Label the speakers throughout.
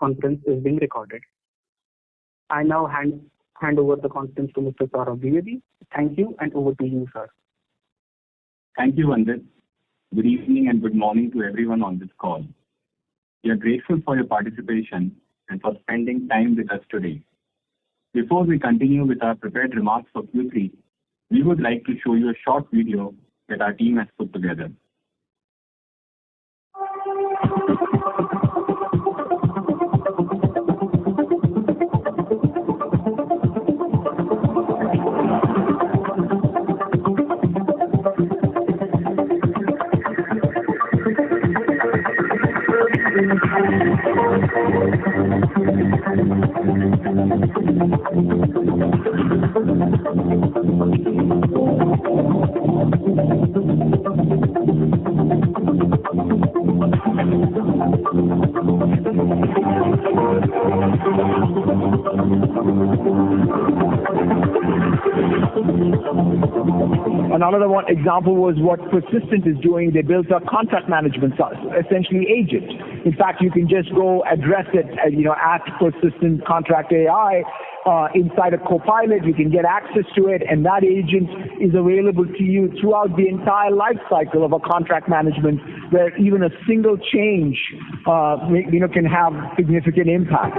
Speaker 1: conference is being recorded. I now hand over the conference to Mr. Saurabh Dwivedi. Thank you, and over to you, sir.
Speaker 2: Thank you, Vandit. Good evening and good morning to everyone on this call. We are grateful for your participation and for spending time with us today. Before we continue with our prepared remarks for Q3, we would like to show you a short video that our team has put together.
Speaker 3: Another one example was what Persistent is doing. They built a contract management, essentially agent. In fact, you can just go address it, at Persistent Contract AI inside a Copilot. You can get access to it, and that agent is available to you throughout the entire life cycle of a contract management, where even a single change, can have significant impact.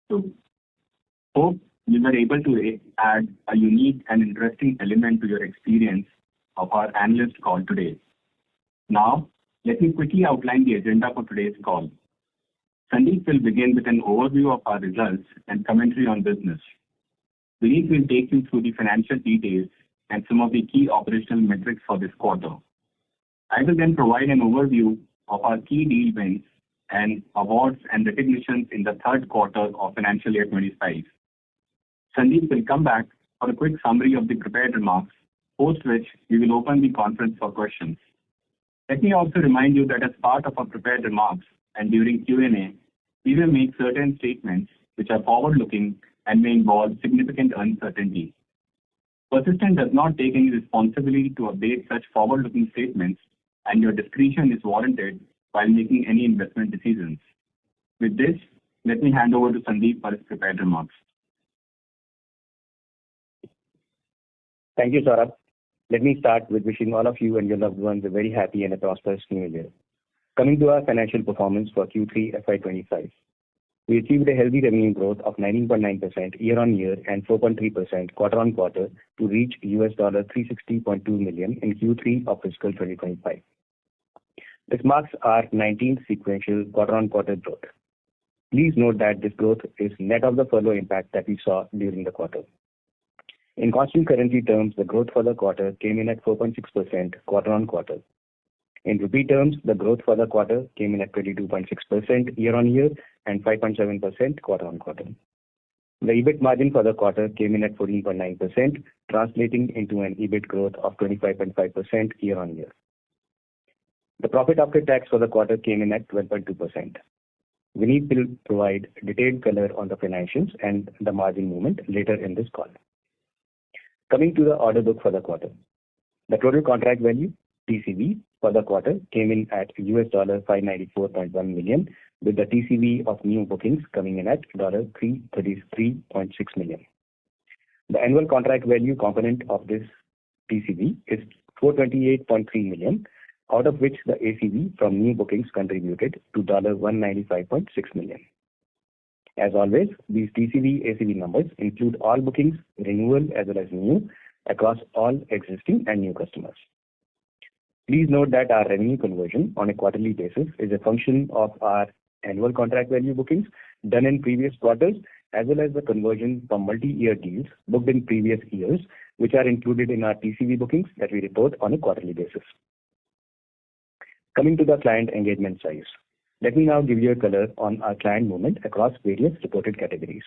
Speaker 3: So, hope you were able to add a unique and interesting element to your experience of our analyst call today. Now, let me quickly outline the agenda for today's call. Sandeep will begin with an overview of our results and commentary on business. Vineet will take you through the financial details and some of the key operational metrics for this quarter. I will then provide an overview of our key deal wins and awards and recognitions in the third quarter of financial year 25. Sandeep will come back for a quick summary of the prepared remarks, post which we will open the conference for questions. Let me also remind you that as part of our prepared remarks and during Q&A, we will make certain statements which are forward-looking and may involve significant uncertainty. Persistent does not take any responsibility to update such forward-looking statements, and your discretion is warranted while making any investment decisions. With this, let me hand over to Sandeep for his prepared remarks.
Speaker 4: Thank you, Saurabh. Let me start with wishing all of you and your loved ones a very happy and a prosperous new year. Coming to our financial performance for Q3 FY25. We achieved a healthy revenue growth of 19.9% year-on-year and 4.3% quarter-on-quarter to reach $360.2 million in Q3 of fiscal 2025. This marks our 19th sequential quarter-on-quarter growth. Please note that this growth is net of the furlough impact that we saw during the quarter. In constant currency terms, the growth for the quarter came in at 4.6% quarter-on-quarter. In rupee terms, the growth for the quarter came in at 22.6% year-on-year and 5.7% quarter-on-quarter. The EBIT margin for the quarter came in at 14.9%, translating into an EBIT growth of 25.5% year-on-year. The profit after tax for the quarter came in at 12.2%. Vineet will provide detailed color on the financials and the margin movement later in this call. Coming to the order book for the quarter. The total contract value, TCV, for the quarter came in at $594.1 million, with the TCV of new bookings coming in at $333.6 million. The annual contract value component of this TCV is $428.3 million, out of which the ACV from new bookings contributed to $195.6 million. As always, these TCV ACV numbers include all bookings, renewal as well as new, across all existing and new customers. Please note that our revenue conversion on a quarterly basis is a function of our annual contract value bookings done in previous quarters, as well as the conversion from multi-year deals booked in previous years, which are included in our TCV bookings that we report on a quarterly basis. Coming to the client engagement size. Let me now give you a color on our client movement across various reported categories.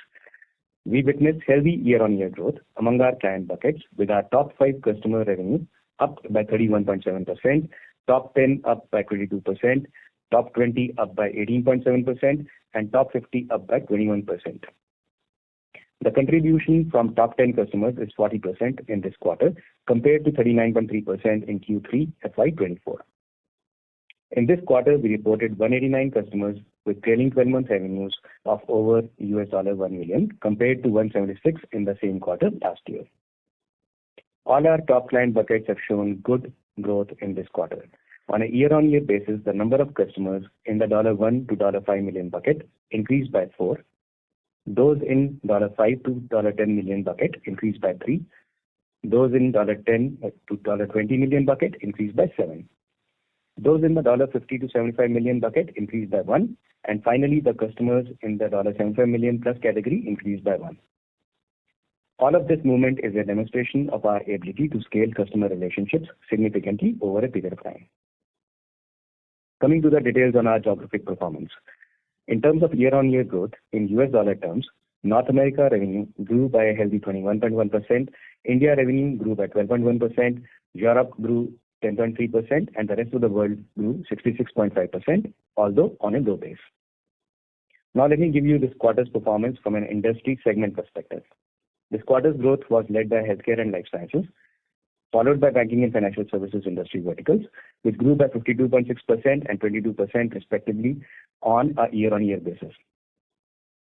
Speaker 4: We witnessed healthy year-on-year growth among our client buckets, with our top 5 customer revenue up by 31.7%, top 10 up by 22%, top 20 up by 18.7%, and top 50 up by 21%. The contribution from top 10 customers is 40% in this quarter, compared to 39.3% in Q3 FY24. In this quarter, we reported 189 customers with trailing 12 month revenues of over $1 million, compared to 176 in the same quarter last year. All our top client buckets have shown good growth in this quarter. On a year-on-year basis, the number of customers in the $1 to $5 million bucket increased by 4. Those in $5 to $10 million bucket increased by 3. Those in $10 to $20 million bucket increased by 7. Those in the $50 to $75 million bucket increased by 1. And finally, the customers in the $75 million plus category increased by 1. All of this movement is a demonstration of our ability to scale customer relationships significantly over a period of time. Coming to the details on our geographic performance. In terms of year-on-year growth in US dollar terms, North America revenue grew by a healthy 21.1%, India revenue grew by 12.1%, Europe grew 10.3%, and the rest of the world grew 66.5%, although on a low base. Now let me give you this quarter's performance from an industry segment perspective. This quarter's growth was led by healthcare and life sciences, followed by banking and financial services industry verticals, which grew by 52.6% and 22% respectively on a year-on-year basis.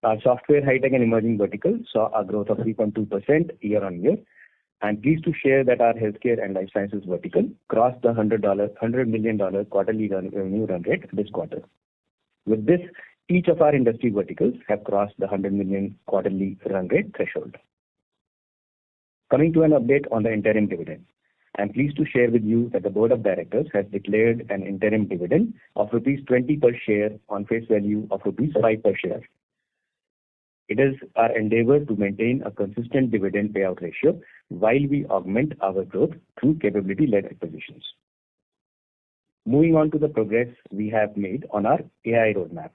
Speaker 4: Our software, high-tech and emerging vertical saw a growth of 3.2% year-on-year. I'm pleased to share that our healthcare and life sciences vertical crossed the $100 million quarterly revenue run rate this quarter. With this, each of our industry verticals have crossed the $100 million quarterly run rate threshold. Coming to an update on the interim dividend. I'm pleased to share with you that the board of directors has declared an interim dividend of rupees 20 per share on face value of rupees 5 per share. It is our endeavor to maintain a consistent dividend payout ratio while we augment our growth through capability-led acquisitions. Moving on to the progress we have made on our AI roadmap.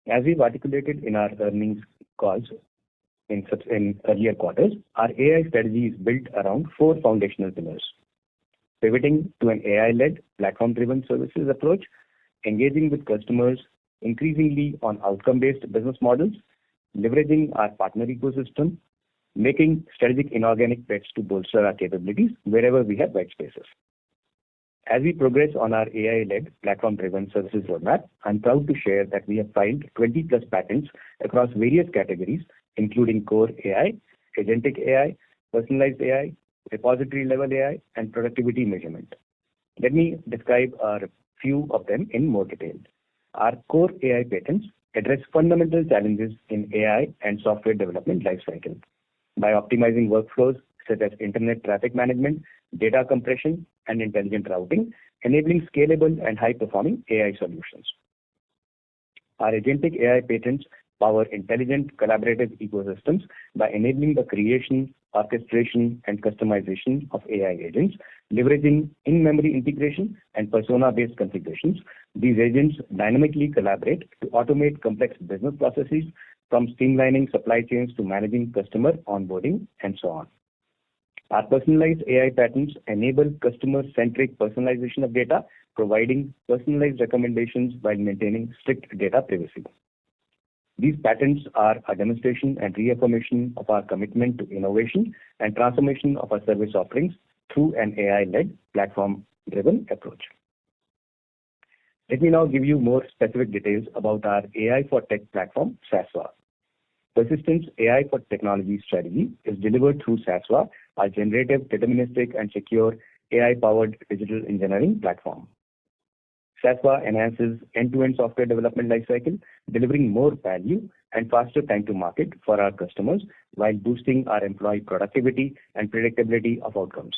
Speaker 4: As we've articulated in our earnings calls in earlier quarters, our AI strategy is built around 4 foundational pillars. Pivoting to an AI-led, platform-driven services approach, engaging with customers increasingly on outcome-based business models, leveraging our partner ecosystem, making strategic inorganic bets to bolster our capabilities wherever we have white spaces. As we progress on our AI-led, platform-driven services roadmap, I'm proud to share that we have filed 20 plus patents across various categories, including core AI, agentic AI, personalized AI, repository-level AI, and productivity measurement. Let me describe a few of them in more detail. Our core AI patents address fundamental challenges in AI and software development lifecycle by optimizing workflows such as internet traffic management, data compression, and intelligent routing, enabling scalable and high-performing AI solutions. Our agentic AI patents power intelligent collaborative ecosystems by enabling the creation, orchestration, and customization of AI agents, leveraging in-memory integration and persona-based configurations. These agents dynamically collaborate to automate complex business processes, from streamlining supply chains to managing customer onboarding, and so on. Our personalized AI patents enable customer-centric personalization of data, providing personalized recommendations while maintaining strict data privacy. These patents are a demonstration and reaffirmation of our commitment to innovation and transformation of our service offerings through an AI-led, platform-driven approach. Let me now give you more specific details about our AI for Tech platform, SASVA. Persistent's AI for technology strategy is delivered through SASVA, our generative, deterministic, and secure AI-powered digital engineering platform. SASVA enhances end-to-end software development lifecycle, delivering more value and faster time to market for our customers while boosting our employee productivity and predictability of outcomes.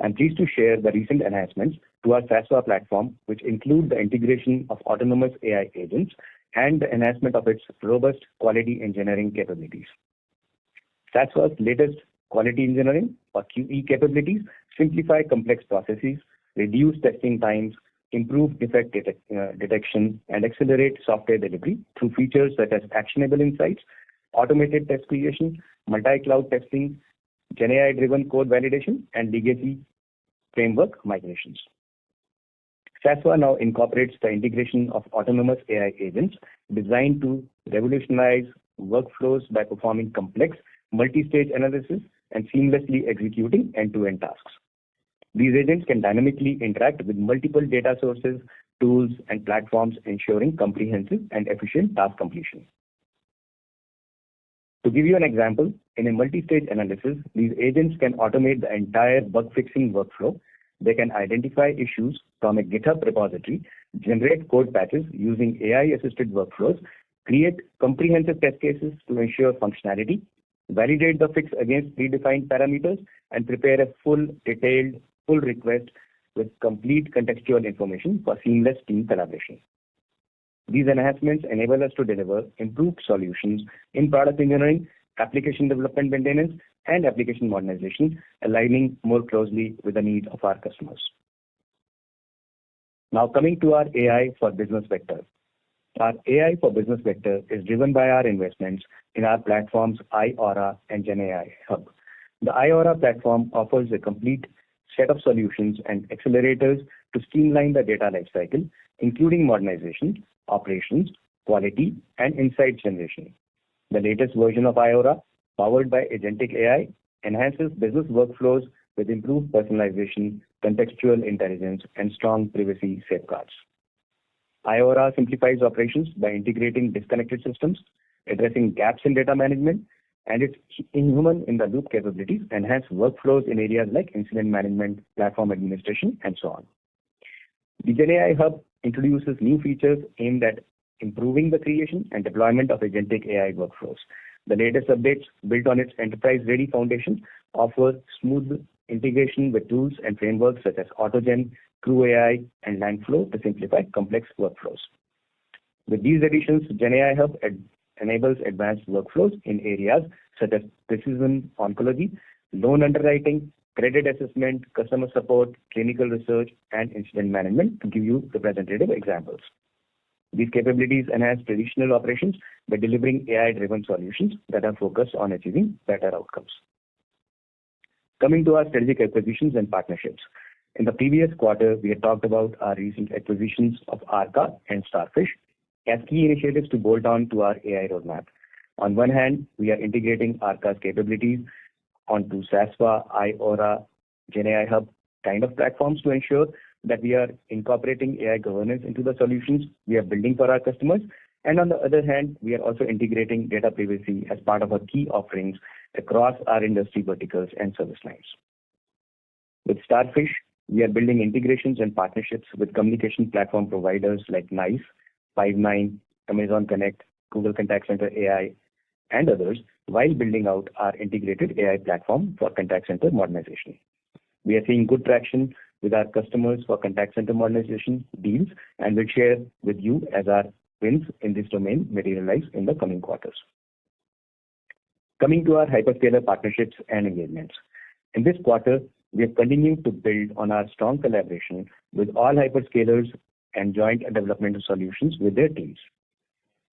Speaker 4: I'm pleased to share the recent enhancements to our SASVA platform, which include the integration of autonomous AI agents and the enhancement of its robust quality engineering capabilities. SASVA's latest quality engineering or QE capabilities simplify complex processes, reduce testing times, improve defect detection, and accelerate software delivery through features such as actionable insights, automated test creation, multi-cloud testing, GenAI-driven code validation, and legacy framework migrations. SASVA now incorporates the integration of autonomous AI agents designed to revolutionize workflows by performing complex multi-stage analysis and seamlessly executing end-to-end tasks. These agents can dynamically interact with multiple data sources, tools, and platforms, ensuring comprehensive and efficient task completion. To give you an example, in a multi-stage analysis, these agents can automate the entire bug-fixing workflow. They can identify issues from a GitHub repository, generate code patches using AI-assisted workflows, create comprehensive test cases to ensure functionality, validate the fix against predefined parameters, and prepare a full, detailed pull request with complete contextual information for seamless team collaboration. These enhancements enable us to deliver improved solutions in product engineering, application development maintenance, and application modernization, aligning more closely with the needs of our customers. Now coming to our AI for Business Vector. Our AI for Business Vector is driven by our investments in our platforms iAura and GenAI Hub. The iAura platform offers a complete set of solutions and accelerators to streamline the data lifecycle, including modernization, operations, quality, and insight generation. The latest version of iAura, powered by agentic AI, enhances business workflows with improved personalization, contextual intelligence, and strong privacy safeguards. iAura simplifies operations by integrating disconnected systems, addressing gaps in data management, and its human in the loop capabilities enhance workflows in areas like incident management, platform administration, and so on. The GenAI Hub introduces new features aimed at improving the creation and deployment of agentic AI workflows. The latest updates, built on its enterprise-ready foundation, offer smooth integration with tools and frameworks such as AutoGen, CrewAI, and Langflow to simplify complex workflows. With these additions, GenAI Hub enables advanced workflows in areas such as precision oncology, loan underwriting, credit assessment, customer support, clinical research, and incident management, to give you representative examples. These capabilities enhance traditional operations by delivering AI-driven solutions that are focused on achieving better outcomes. Coming to our strategic acquisitions and partnerships. In the previous quarter, we had talked about our recent acquisitions of Arca and Starfish as key initiatives to bolt on to our AI roadmap. On one hand, we are integrating Arca's capabilities onto SASVA, iAura, GenAI Hub kind of platforms to ensure that we are incorporating AI governance into the solutions we are building for our customers. And on the other hand, we are also integrating data privacy as part of our key offerings across our industry verticals and service lines. With Starfish, we are building integrations and partnerships with communication platform providers like NICE, Five9, Amazon Connect, Google Contact Center AI, and others, while building out our integrated AI platform for contact center modernization. We are seeing good traction with our customers for contact center modernization deals, and will share with you as our wins in this domain materialize in the coming quarters. Coming to our hyperscaler partnerships and engagements. In this quarter, we have continued to build on our strong collaboration with all hyperscalers and joint development of solutions with their teams.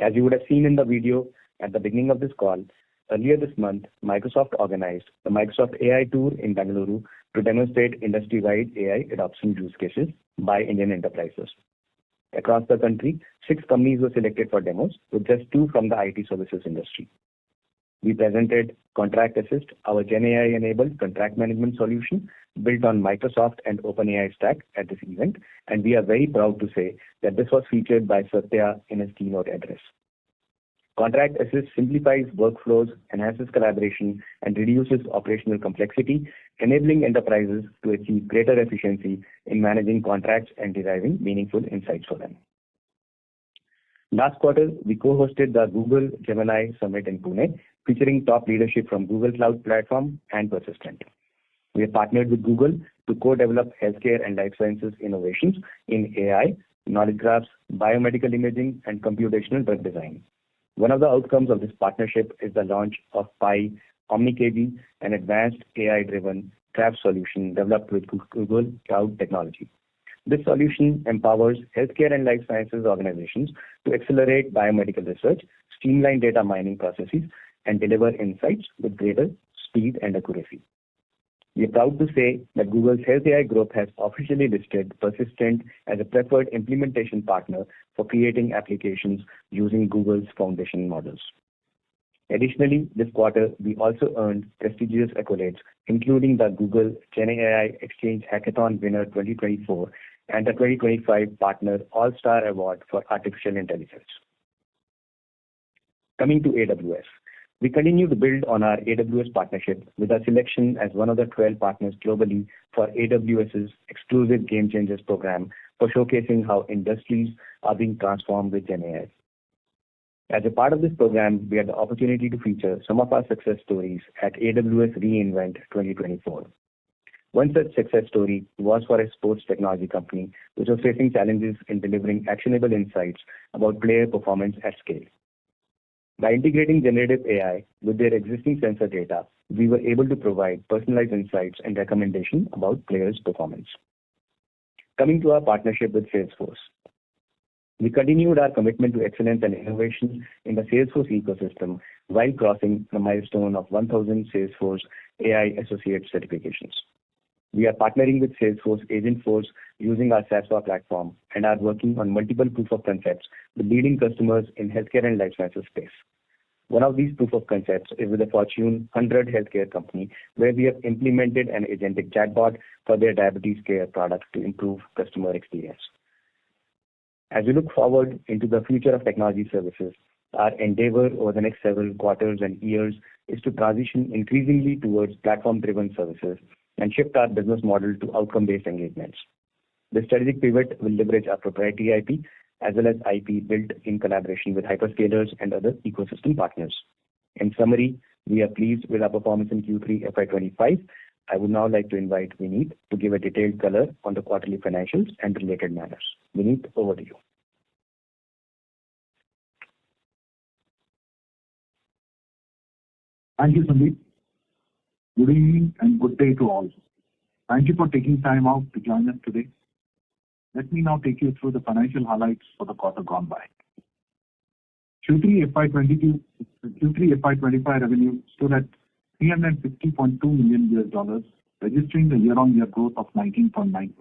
Speaker 4: As you would have seen in the video at the beginning of this call, earlier this month, Microsoft organized the Microsoft AI Tour in Bengaluru to demonstrate industry-wide AI adoption use cases by Indian enterprises. Across the country, 6 companies were selected for demos, with just 2 from the IT services industry. We presented Contract Assist, our GenAI-enabled contract management solution built on Microsoft and OpenAI stack at this event, and we are very proud to say that this was featured by Satya in his keynote address. Contract Assist simplifies workflows, enhances collaboration, and reduces operational complexity, enabling enterprises to achieve greater efficiency in managing contracts and deriving meaningful insights for them. Last quarter, we co-hosted the Google Gemini Summit in Pune, featuring top leadership from Google Cloud Platform and Persistent. We have partnered with Google to co-develop healthcare and life sciences innovations in AI, knowledge graphs, biomedical imaging, and computational drug design. One of the outcomes of this partnership is the launch of Pi OmniKB, an advanced AI-driven graph solution developed with Google Cloud technology. This solution empowers healthcare and life sciences organizations to accelerate biomedical research, streamline data mining processes, and deliver insights with greater speed and accuracy. We are proud to say that Google's Health AI Group has officially listed Persistent as a preferred implementation partner for creating applications using Google's foundation models. Additionally, this quarter, we also earned prestigious accolades, including the Google GenAI Exchange Hackathon Winner 2024 and the 2025 Partner All-Star Award for Artificial Intelligence. Coming to AWS. We continue to build on our AWS partnership with our selection as one of the 12 partners globally for AWS's exclusive Game Changers program for showcasing how industries are being transformed with GenAI. As a part of this program, we had the opportunity to feature some of our success stories at AWS reInvent 2024. One such success story was for a sports technology company which was facing challenges in delivering actionable insights about player performance at scale. By integrating generative AI with their existing sensor data, we were able to provide personalized insights and recommendations about players' performance. Coming to our partnership with Salesforce. We continued our commitment to excellence and innovation in the Salesforce ecosystem while crossing the milestone of 1,000 Salesforce AI Associate certifications. We are partnering with Salesforce Agentforce using our SASVA platform and are working on multiple proof of concepts with leading customers in healthcare and life sciences space. One of these proof of concepts is with a Fortune 100 healthcare company where we have implemented an agentic chatbot for their diabetes care product to improve customer experience. As we look forward into the future of technology services, our endeavor over the next several quarters and years is to transition increasingly towards platform-driven services and shift our business model to outcome-based engagements. This strategic pivot will leverage our proprietary IP as well as IP built in collaboration with hyperscalers and other ecosystem partners. In summary, we are pleased with our performance in Q3 FY25. I would now like to invite Vineet to give a detailed color on the quarterly financials and related matters. Vineet, over to you.
Speaker 3: Thank you, Sandeep. Good evening and good day to all. Thank you for taking time out to join us today. Let me now take you through the financial highlights for the quarter gone by. Q3 FY25 revenue stood at $350.2 million, registering a year-on-year growth of 19.9%.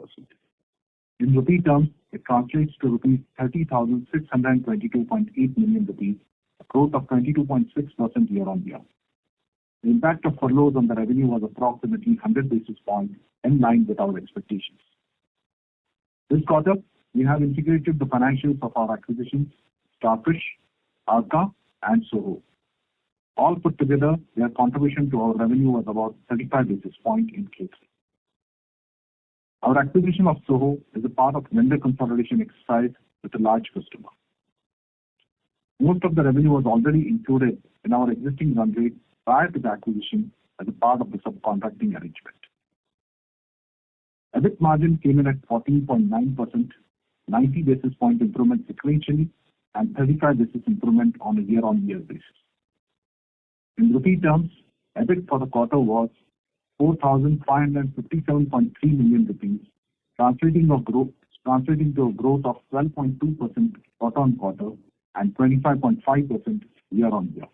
Speaker 3: In rupee terms, it translates to rupees 30,622.8 million rupees, a growth of 22.6% year-on-year. The impact of furloughs on the revenue was approximately 100 basis points, in line with our expectations. This quarter, we have integrated the financials of our acquisitions, Starfish, Arca, and Soho. All put together, their contribution to our revenue was about 35 basis points in Q3. Our acquisition of Soho is a part of vendor consolidation exercise with a large customer. Most of the revenue was already included in our existing run rate prior to the acquisition as a part of the subcontracting arrangement. EBIT margin came in at 14.9%, 90 basis point improvement sequentially, and 35 basis improvement on a year-on-year basis. In rupee terms, EBIT for the quarter was 4,557.3 million rupees, translating to a growth of 12.2% quarter-on-quarter and 25.5% year-on-year.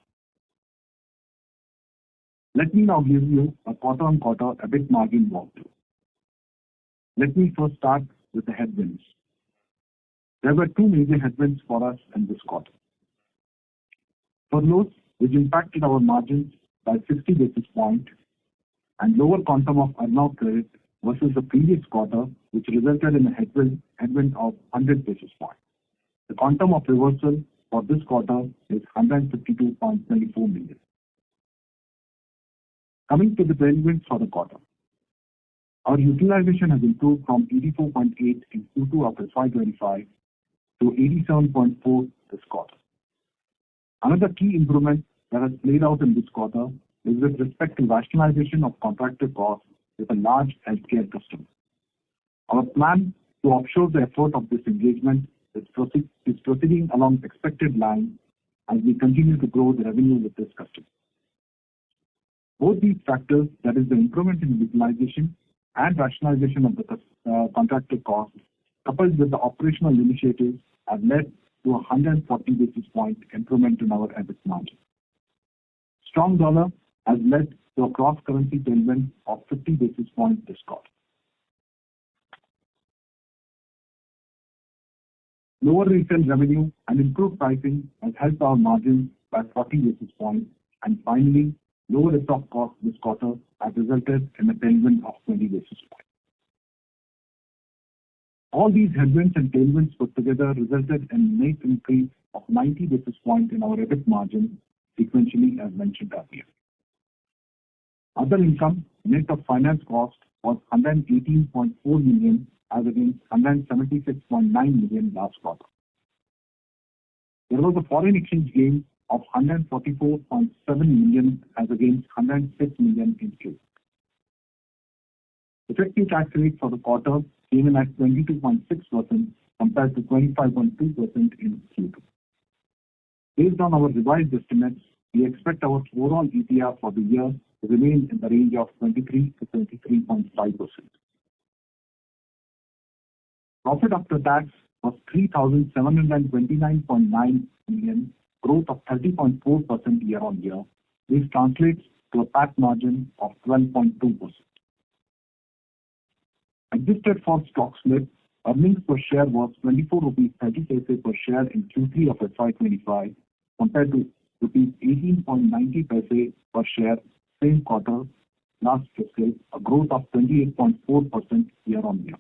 Speaker 3: Let me now give you a quarter-on-quarter EBIT margin walkthrough. Let me first start with the headwinds. There were two major headwinds for us in this quarter. Furloughs, which impacted our margins by 60 basis points, and lower quantum of earnout credit versus the previous quarter, which resulted in a headwind of 100 basis points. The quantum of reversal for this quarter is 152.24 million. Coming to the tailwinds for the quarter. Our utilization has improved from 84.8 in Q2 of FY25 to 87.4 this quarter. Another key improvement that has played out in this quarter is with respect to rationalization of contracted costs with a large healthcare customer. Our plan to offshore the effort of this engagement is proceeding along expected lines as we continue to grow the revenue with this customer. Both these factors, that is the improvement in utilization and rationalization of the contracted costs, coupled with the operational initiatives, have led to a 140 basis point improvement in our EBIT margin. Strong dollar has led to a cross-currency tailwind of 50 basis points this quarter. Lower resale revenue and improved pricing has helped our margins by 40 basis points, and finally, lower stock costs this quarter have resulted in a tailwind of 20 basis points. All these headwinds and tailwinds put together resulted in a net increase of 90 basis points in our EBIT margin sequentially as mentioned earlier. Other income, net of finance cost, was 118.4 million as against 176.9 million last quarter. There was a foreign exchange gain of 144.7 million as against 106 million in Q2. Effective tax rate for the quarter came in at 22.6% compared to 25.2% in Q2. Based on our revised estimates, we expect our overall ETR for the year to remain in the range of 23 to 23.5%. Profit after tax was 3,729.9 million, growth of 30.4% year-on-year. This translates to a PAT margin of 12.2%. Adjusted for stock split, earnings per share was 24.30 rupees per share in Q3 of FY25 compared to rupees 18.90 per share same quarter last fiscal, a growth of 28.4% year-on-year.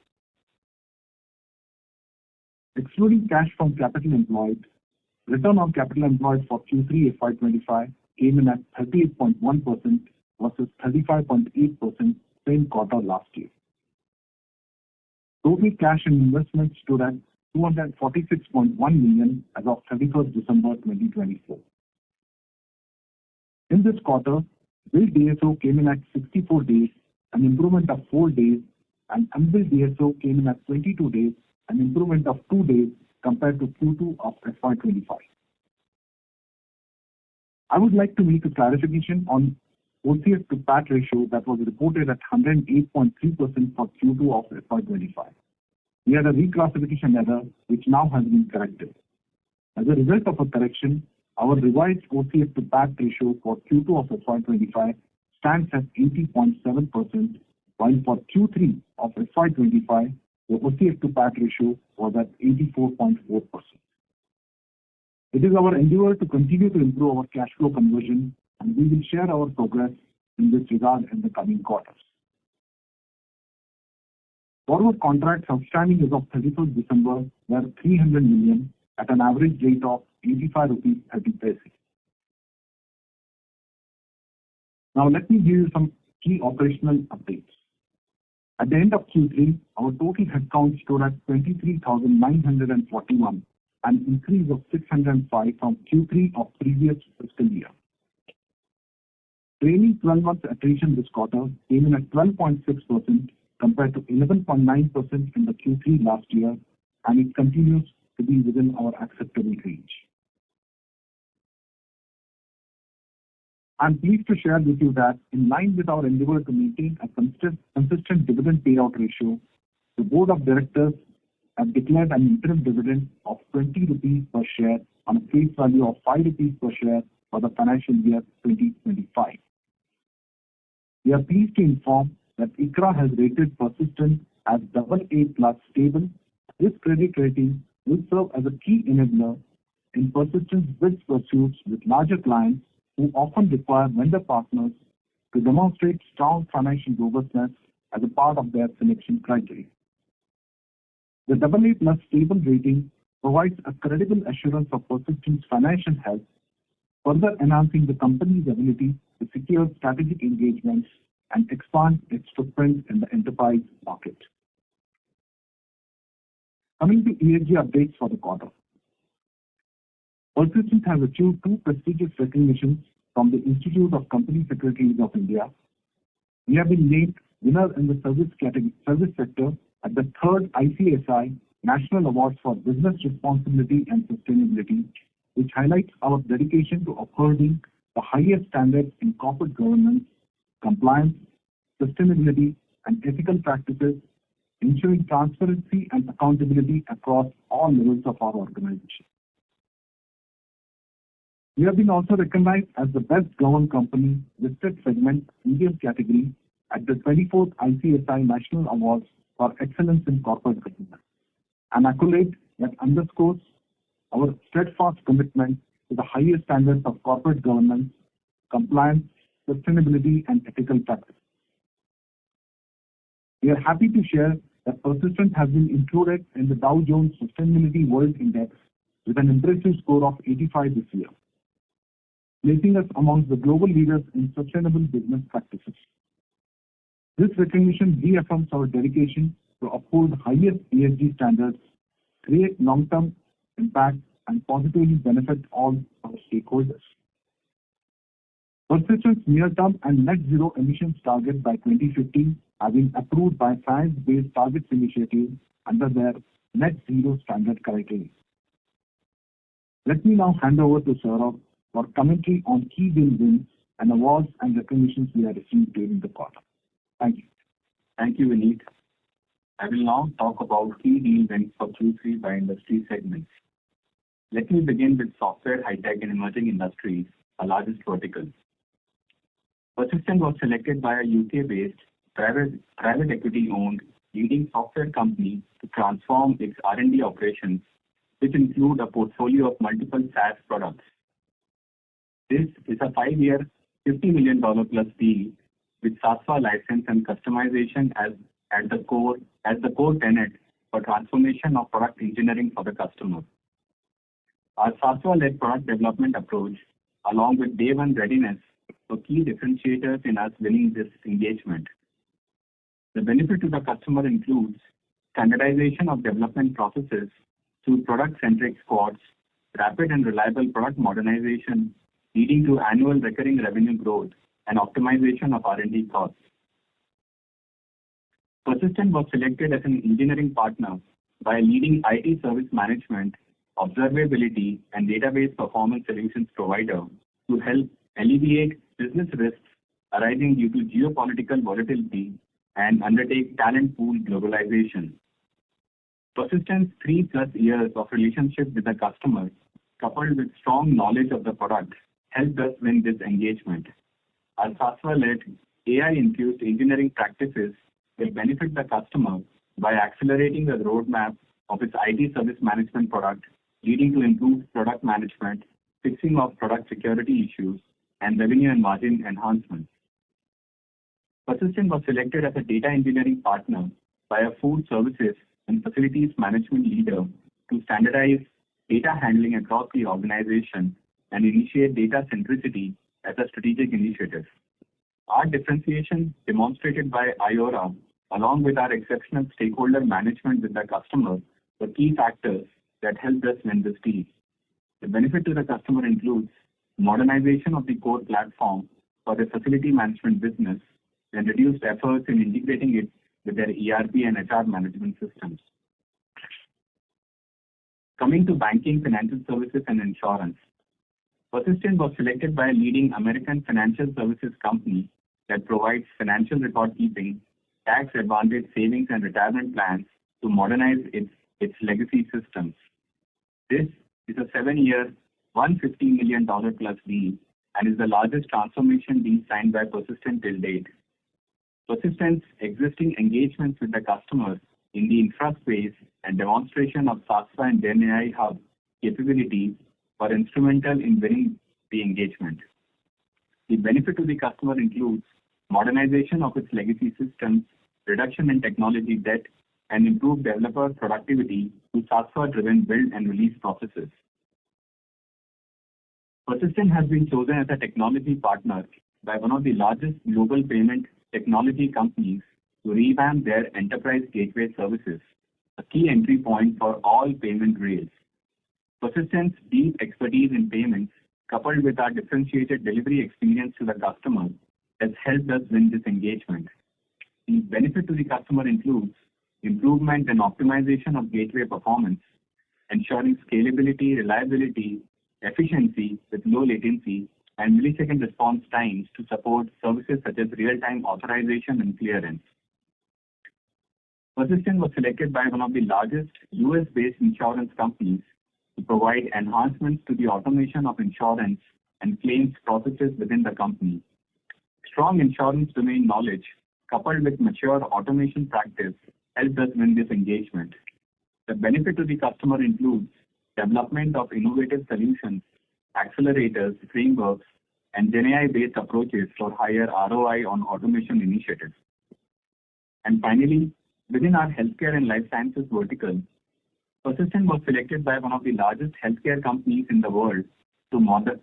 Speaker 3: Excluding cash from capital employed, return on capital employed for Q3 FY25 came in at 38.1% versus 35.8% same quarter last year. Total cash and investments stood at 246.1 million as of 31st December 2024. In this quarter, bill DSO came in at 64 days, an improvement of 4 days, and unbilled DSO came in at 22 days, an improvement of 2 days compared to Q2 of FY25. I would like to make a clarification on OCF to PAT ratio that was reported at 108.3% for Q2 of FY25. We had a reclassification error which now has been corrected. As a result of a correction, our revised OCF to PAT ratio for Q2 of FY25 stands at 80.7%, while for Q3 of FY25, the OCF to PAT ratio was at 84.4%. It is our endeavor to continue to improve our cash flow conversion, and we will share our progress in this regard in the coming quarters. Forward contracts outstanding as of 31st December were 300 million at an average rate of 85.30 rupees. Now let me give you some key operational updates. At the end of Q3, our total headcount stood at 23,941, an increase of 605 from Q3 of previous fiscal year. Trailing 12-month attrition this quarter came in at 12.6% compared to 11.9% in the Q3 last year, and it continues to be within our acceptable range. I am pleased to share with you that in line with our endeavor to maintain a consistent dividend payout ratio, the Board of Directors have declared an interim dividend of 20 rupees per share on a face value of 5 rupees per share for the financial year 2025. We are pleased to inform that ICRA has rated Persistent as AA+ stable. This credit rating will serve as a key enabler in Persistent's business pursuits with larger clients who often require vendor partners to demonstrate strong financial robustness as a part of their selection criteria. The AA+ stable rating
Speaker 5: provides a credible assurance of Persistent's financial health, further enhancing the company's ability to secure strategic engagements and expand its footprint in the enterprise market. Coming to ESG updates for the quarter. Persistent has achieved two prestigious recognitions from the Institute of Company Secretaries of India. We have been named winner in the service sector at the third ICSI National Awards for Business Responsibility and Sustainability, which highlights our dedication to upholding the highest standards in corporate governance, compliance, sustainability, and ethical practices, ensuring transparency and accountability across all levels of our organization. We have been also recognized as the best governed company listed segment medium category at the 24th ICSI National Awards for Excellence in Corporate Governance, an accolade that underscores our steadfast commitment to the highest standards of corporate governance, compliance, sustainability, and ethical practice. We are happy to share that Persistent has been included in the Dow Jones Sustainability World Index with an impressive score of 85 this year, placing us amongst the global leaders in sustainable business practices. This recognition reaffirms our dedication to uphold the highest ESG standards, create long-term impact, and positively benefit all our stakeholders. Persistent's near-term and net zero emissions target by 2050 have been approved by Science Based Targets Initiative under their net zero standard criteria. Let me now hand over to Saurabh for commentary on key deal wins and awards and recognitions we have received during the quarter. Thank you.
Speaker 2: Thank you, Vineet. I will now talk about key deal wins for Q3 by industry segments. Let me begin with software, high-tech, and emerging industries, our largest vertical. Persistent was selected by a UK-based private equity-owned leading software company to transform its R&D operations, which include a portfolio of multiple SaaS products. This is a 5-year, $50 million plus deal with SaaSwa license and customization as the core tenet for transformation of product engineering for the customer. Our SaaSwa-led product development approach, along with day one readiness, were key differentiators in us winning this engagement. The benefit to the customer includes standardization of development processes through product-centric squads, rapid and reliable product modernization, leading to annual recurring revenue growth and optimization of R&D costs. Persistent was selected as an engineering partner by a leading IT service management, observability, and database performance solutions provider to help alleviate business risks arising due to geopolitical volatility and undertake talent pool globalization. Persistent's 3+ years of relationship with the customer, coupled with strong knowledge of the product, helped us win this engagement. Our SaaSwa-led AI-infused engineering practices will benefit the customer by accelerating the roadmap of its IT service management product, leading to improved product management, fixing of product security issues, and revenue and margin enhancements. Persistent was selected as a data engineering partner by a food services and facilities management leader to standardize data handling across the organization and initiate data centricity as a strategic initiative. Our differentiation demonstrated by IORA, along with our exceptional stakeholder management with the customer, were key factors that helped us win this deal. The benefit to the customer includes modernization of the core platform for the facility management business and reduced efforts in integrating it with their ERP and HR management systems. Coming to banking, financial services, and insurance. Persistent was selected by a leading American financial services company that provides financial record keeping, tax advantage savings and retirement plans to modernize its legacy systems. This is a 7-year, $150 million plus deal and is the largest transformation deal signed by Persistent till date. Persistent's existing engagements with the customer in the infra space and demonstration of SaaSwa and GenAI Hub capabilities were instrumental in winning the engagement. The benefit to the customer includes modernization of its legacy systems, reduction in technology debt, and improve developer productivity through software-driven build and release processes. Persistent has been chosen as a technology partner by one of the largest global payment technology companies to revamp their enterprise gateway services, a key entry point for all payment rails. Persistent's deep expertise in payments, coupled with our differentiated delivery experience to the customer, has helped us win this engagement. The benefit to the customer includes improvement and optimization of gateway performance, ensuring scalability, reliability, efficiency with low latency, and millisecond response times to support services such as real-time authorization and clearance. Persistent was selected by one of the largest US-based insurance companies to provide enhancements to the automation of insurance and claims processes within the company. Strong insurance domain knowledge, coupled with mature automation practice, helped us win this engagement. The benefit to the customer includes development of innovative solutions, accelerators, frameworks, and GenAI-based approaches for higher ROI on automation initiatives. And finally, within our healthcare and life sciences vertical, Persistent was selected by one of the largest healthcare companies in the world to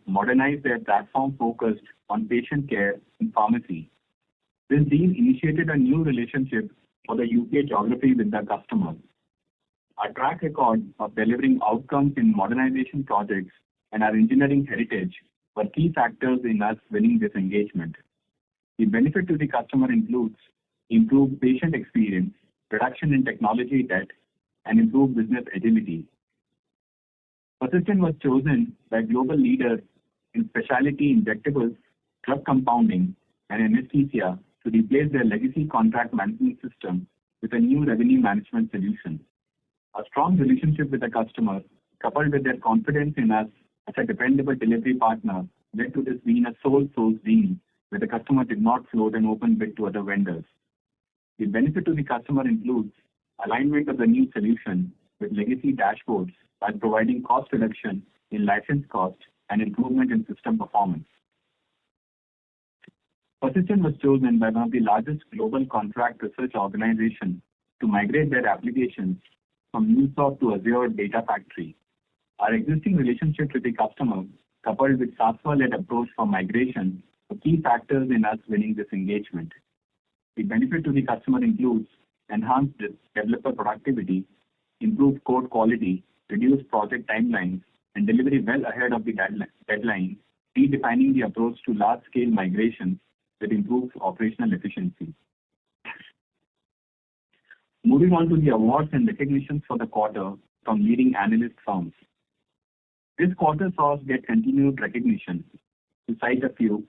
Speaker 2: modernize their platform focused on patient care in pharmacy. This deal initiated a new relationship for the UK geography with the customer. Our track record of delivering outcomes in modernization projects and our engineering heritage were key factors in us winning this engagement. The benefit to the customer includes improved patient experience, reduction in technology debt, and improved business agility. Persistent was chosen by global leaders in specialty injectables, drug compounding, and anesthesia to replace their legacy contract management system with a new revenue management solution. A strong relationship with the customer, coupled with their confidence in us as a dependable delivery partner, led to this being a sole source deal where the customer did not float an open bid to other vendors. The benefit to the customer includes alignment of the new solution with legacy dashboards while providing cost reduction in license cost and improvement in system performance. Persistent was chosen by one of the largest global contract research organizations to migrate their applications from MuleSoft to Azure Data Factory. Our existing relationship with the customer, coupled with software-led approach for migration, were key factors in us winning this engagement. The benefit to the customer includes enhanced developer productivity, improved code quality, reduced project timelines, and delivery well ahead of the deadline, redefining the approach to large-scale migrations that improves operational efficiency. Moving on to the awards and recognitions for the quarter from leading analyst firms. This quarter saw us get continued recognition. To cite a few,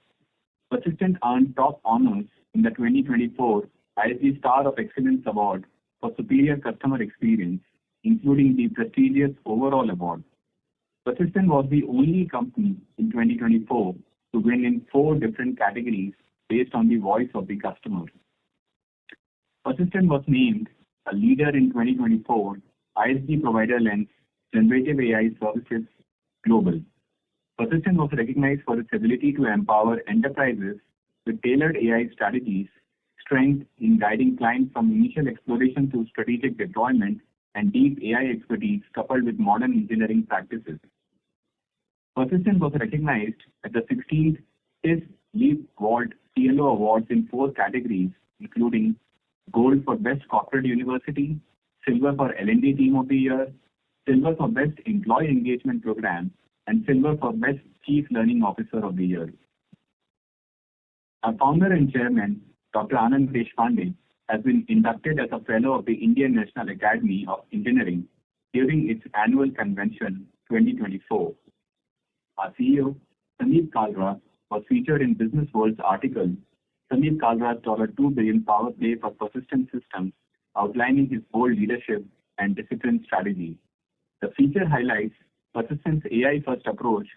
Speaker 2: Persistent earned top honors in the 2024 ISG Star of Excellence Award for Superior Customer Experience, including the prestigious Overall Award. Persistent was the only company in 2024 to win in 4 different categories based on the voice of the customer. Persistent was named a leader in 2024 ISG Provider Lens Generative AI Services Global. Persistent was recognized for its ability to empower enterprises with tailored AI strategies, strength in guiding clients from initial exploration to strategic deployment, and deep AI expertise coupled with modern engineering practices. Persistent was recognized at the 16th TIS Leap Vault CLO Awards in 4 categories, including Gold for Best Corporate University, Silver for L&D Team of the Year, Silver for Best Employee Engagement Program, and Silver for Best Chief Learning Officer of the Year. Our founder and chairman, Dr. Anand Deshpande, has been inducted as a Fellow of the Indian National Academy of Engineering during its annual convention 2024. Our CEO, Sandeep Kalra, was featured in Business World's article, Sandeep Kalra's $2 billion power play for persistent systems, outlining his bold leadership and disciplined strategy. The feature highlights Persistent's AI-first approach,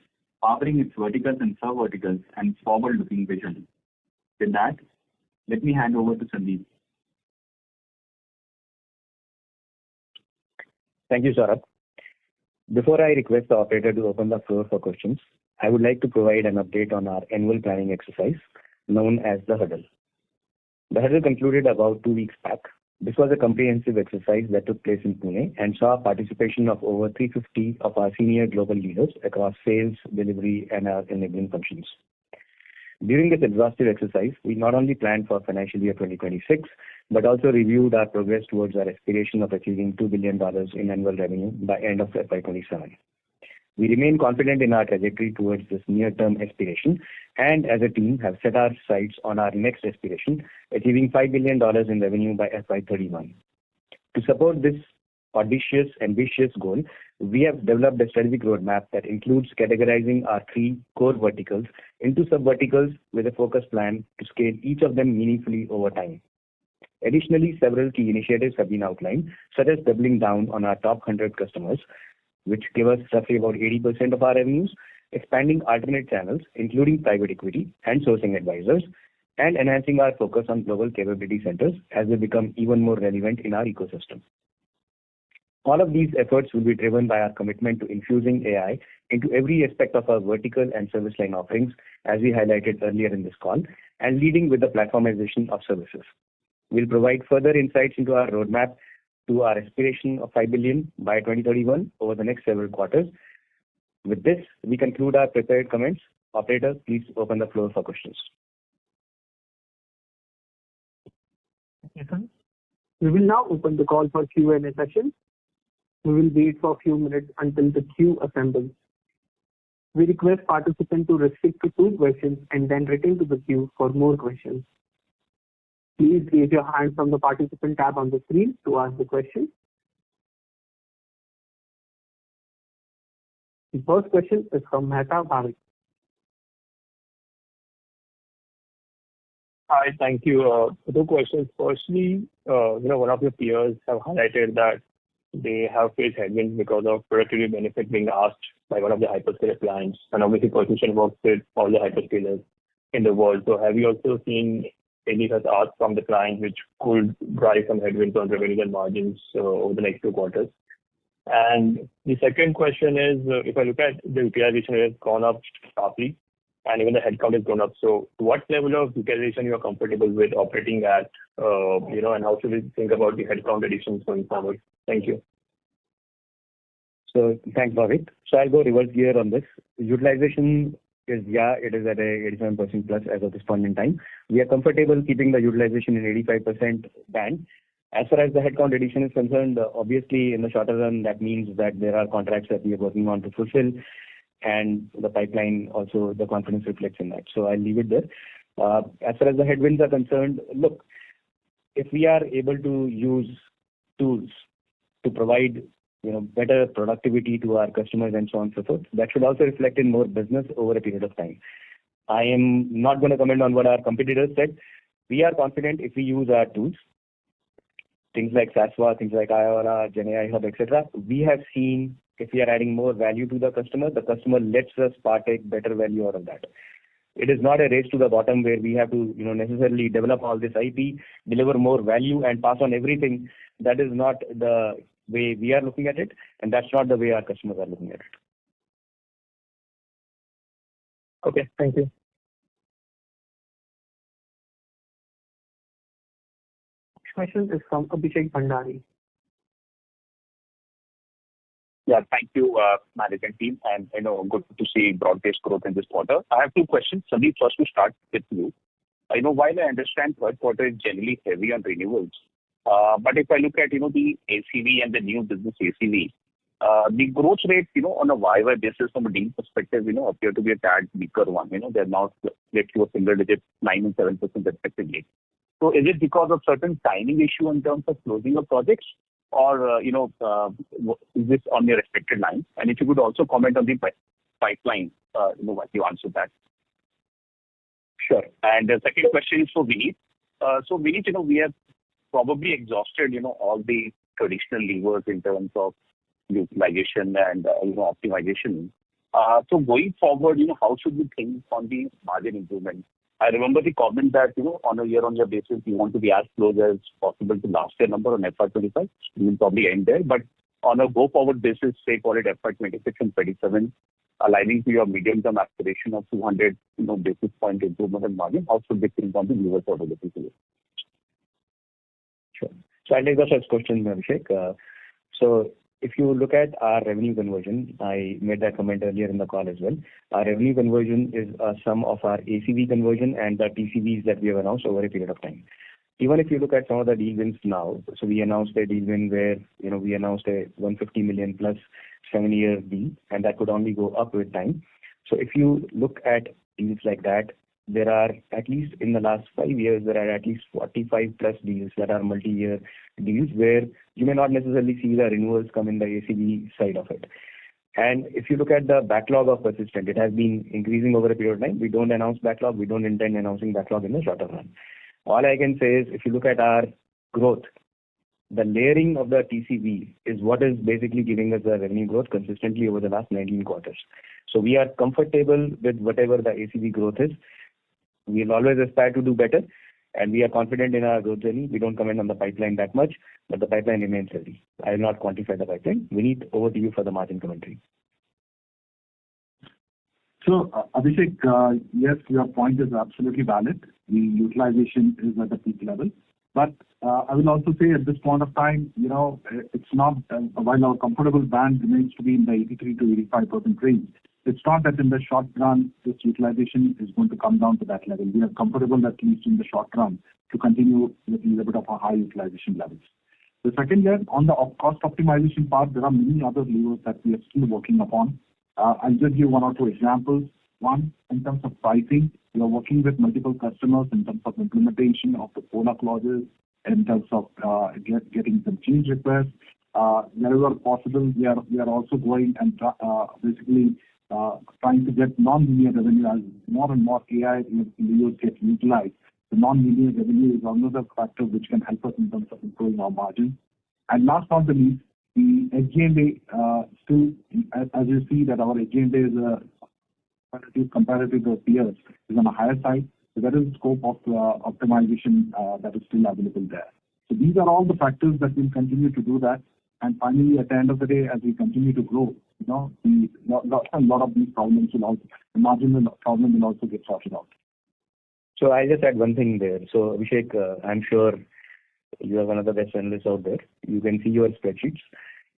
Speaker 2: powering its verticals and sub-verticals and its forward-looking vision. With that, let me hand over to Sandeep.
Speaker 4: Thank you, Saurabh. Before I request the operator to open the floor for questions, I would like to provide an update on our annual planning exercise known as the Huddle. The Huddle concluded about 2 weeks back, This was a comprehensive exercise that took place in Pune and saw participation of over 350 of our senior global leaders across sales, delivery, and our enabling functions. During this exhaustive exercise, we not only planned for financial year 2026, but also reviewed our progress towards our aspiration of achieving $2 billion in annual revenue by end of FY27. We remain confident in our trajectory towards this near-term aspiration, and as a team have set our sights on our next aspiration, achieving $5 billion in revenue by FY31. To support this ambitious goal, we have developed a strategic roadmap that includes categorizing our 3 core verticals into sub-verticals with a focus plan to scale each of them meaningfully over time. Additionally, several key initiatives have been outlined, such as doubling down on our top 100 customers, which give us roughly about 80% of our revenues, expanding alternate channels, including private equity and sourcing advisors, and enhancing our focus on global capability centers as they become even more relevant in our ecosystem. All of these efforts will be driven by our commitment to infusing AI into every aspect of our vertical and service line offerings, as we highlighted earlier in this call, and leading with the platformization of services. We'll provide further insights into our roadmap to our aspiration of $5 billion by 2031 over the next several quarters. With this, we conclude our prepared comments. Operator, please open the floor for questions.
Speaker 1: Okay, sir. We will now open the call for Q&A session. We will wait for a few minutes until the queue assembles. We request participants to restrict to 2 questions and then return to the queue for more questions. Please raise your hand from the participant tab on the screen to ask the question. The first question is from Mehta Bhavik.
Speaker 6: Hi, thank you. 2 questions. Firstly, one of your peers have highlighted that they have faced headwinds because of productivity benefit being asked by one of the hyperscaler clients, and obviously Perception works with all the hyperscalers in the world. So have you also seen any such ask from the client which could drive some headwinds on revenue and margins over the next 2 quarters? And the second question is, if I look at the utilization, it has gone up sharply, and even the headcount has gone up. So what level of utilization you are comfortable with operating at, and how should we think about the headcount additions going forward? Thank you.
Speaker 4: So thanks, Bhavik. So I'll go reverse gear on this. Utilization is, it is at a 87% plus as of this point in time. We are comfortable keeping the utilization in 85% band. As far as the headcount addition is concerned, obviously in the shorter run, that means that there are contracts that we are working on to fulfill, and the pipeline also, the confidence reflects in that. So I'll leave it there. As far as the headwinds are concerned, look, if we are able to use tools to provide better productivity to our customers and so on and so forth, that should also reflect in more business over a period of time. I am not going to comment on what our competitors said. We are confident if we use our tools, things like SASVA, things like IORA, GenAI Hub, etc. We have seen if we are adding more value to the customer lets us partake better value out of that. It is not a race to the bottom where we have to necessarily develop all this IP, deliver more value, and pass on everything. That is not the way we are looking at it, and that's not the way our customers are looking at it.
Speaker 6: Okay, thank you.
Speaker 1: Next question is from Abhishek Bhandari.
Speaker 7: Yeah, thank you, management team, and good to see broad-based growth in this quarter. I have 2 questions. Sandeep, first to start with you. While I understand third quarter is generally heavy on renewals, but if I look at the ACV and the new business ACV, the growth rate on a YY basis from a deal perspective appear to be a tad weaker one. They're now split to a single digit 9 and 7% respectively. So is it because of certain timing issue in terms of closing of projects, or is this on your expected line? And if you could also comment on the pipeline, what you answered that. Sure. And the second question is for Vineet. So Vineet, we have probably exhausted all the traditional levers in terms of utilization and optimization. So going forward, how should we think on the margin improvement? I remember the comment that on a year-on-year basis, you want to be as close as possible to last year number on FY25. We will probably end there, but on a go-forward basis, say call it FY26 and 27, aligning to your medium-term aspiration of 200 basis point improvement in margin, how should we think on the levers for the business?
Speaker 4: Sure. So I'll take the first question, Abhishek. So if you look at our revenue conversion, I made that comment earlier in the call as well. Our revenue conversion is a sum of our ACV conversion and the TCVs that we have announced over a period of time. Even if you look at some of the deal wins now, so we announced a deal win where, we announced a 150 million plus 7-year deal, and that could only go up with time. So if you look at deals like that, there are at least in the last 5 years, there are at least 45 plus deals that are multi-year deals where you may not necessarily see the renewals come in the ACV side of it. And if you look at the backlog of Persistent, it has been increasing over a period of time. We don't announce backlog. We don't intend announcing backlog in the shorter run. All I can say is if you look at our growth, the layering of the TCV is what is basically giving us the revenue growth consistently over the last 19 quarters. So we are comfortable with whatever the ACV growth is. We will always aspire to do better, and we are confident in our growth journey. We don't comment on the pipeline that much, but the pipeline remains healthy. I will not quantify the pipeline. Vineet, over to you for the margin commentary.
Speaker 5: So, Abhishek, yes, your point is absolutely valid. The utilization is at a peak level. But I will also say at this point of time, it's not, while our comfortable band remains to be in the 83 to 85% range, it's not that in the short run, this utilization is going to come down to that level. We are comfortable, at least in the short run, to continue with a little bit of a high utilization levels. The second year, on the cost optimization part, there are many other levers that we are still working upon. I'll just give one or two examples. One, in terms of pricing, we are working with multiple customers in terms of implementation of the COLA clauses, in terms of getting some change requests. Wherever possible, we are also going and basically trying to get non-linear revenue as more and more AI levers get utilized. The non-linear revenue is another factor which can help us in terms of improving our margin. And last but not the least, the SG&A still, as you see that our SG&A is comparative to peers, is on a higher side. So there is scope of optimization that is still available there. So these are all the factors that will continue to do that. And finally, at the end of the day, as we continue to grow, a lot of these problems will also, the marginal problem will also get sorted out.
Speaker 4: So I just add one thing there. So Abhishek, I'm sure you are one of the best analysts out there. You can see your spreadsheets.